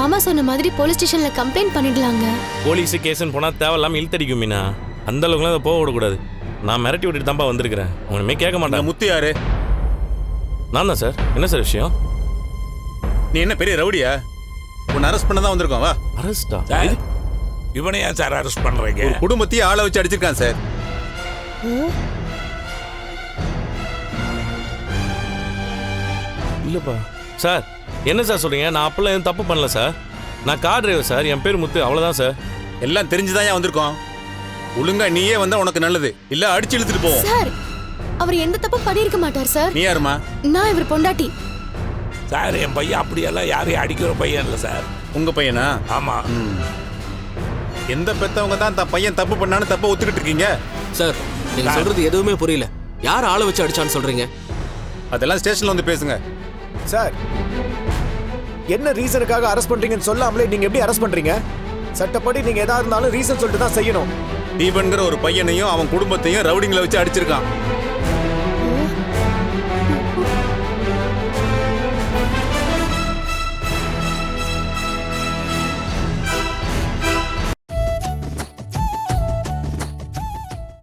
மாமா சொன்ன மாதிரி போலீஸ் ஸ்டேஷன்ல கம்ப்ளைண்ட் பண்ணிடலாங்க. போலீஸ் கேஸ்ன்னு போனா தேவையில்லாம இழுத்தடிக்கும் மீனா. அந்த அளவுக்குலாம் அதை போக விடக்கூடாது. நான் மிரட்டி விட்டுட்டு தான்ப்பா வந்திருக்கிறேன். உனமே கேட்க மாட்டேன். முத்து யாரு? நான் தான் சார். என்ன சார் விஷயம்? நீ என்ன பெரிய ரவுடியா? உன்னை அரெஸ்ட் பண்ண தான் வந்திருக்கோம். வா. அரெஸ்டா? இவனை ஏன் சார் அரெஸ்ட் பண்றீங்க? ஒரு குடும்பத்தையே ஆளை வச்சு அடிச்சிருக்கான் சார். இல்லப்பா சார், என்ன சார் சொல்றீங்க? நான் அப்பெல்லாம் எதுவும் தப்பு பண்ணல சார். நான் கார் டிரைவர் சார். என் பேர் முத்து, அவ்வளவுதான் சார். எல்லாம் தெரிஞ்சுதான் ஏன் வந்திருக்கோம். ஒழுங்கா நீயே வந்தா உனக்கு நல்லது. இல்ல அடிச்சு இழுத்துட்டு போவோம். சார், அவர் எந்த தப்பும் பண்ணிருக்க மாட்டார் சார். நீ யாருமா? நான் இவர் பொண்டாட்டி. சார், என் பையன் அப்படியெல்லாம் யாரையும் அடிக்கிற பையன் இல்லை சார். உங்க பையனா? ஆமா. எந்த பெத்தவங்க தான் தன் பையன் தப்பு பண்ணான்னு தப்ப ஒத்துக்கிட்டு இருக்கீங்க? சார், நீங்க சொல்றது எதுவுமே புரியல. யார் ஆளை வச்சு அடிச்சான்னு சொல்றீங்க? அதெல்லாம் ஸ்டேஷன்ல வந்து பேசுங்க. சார், என்ன ரீசனுக்காக அரெஸ்ட் பண்றீங்கன்னு சொல்லாமலே நீங்க எப்படி அரெஸ்ட் பண்றீங்க? சட்டப்படி நீங்க எதா இருந்தாலும் ரீசன் சொல்லிட்டு தான் செய்யணும். தீபன்கிற ஒரு பையனையும் அவன் குடும்பத்தையும் ரவுடிங்களை வச்சு அடிச்சிருக்கான்.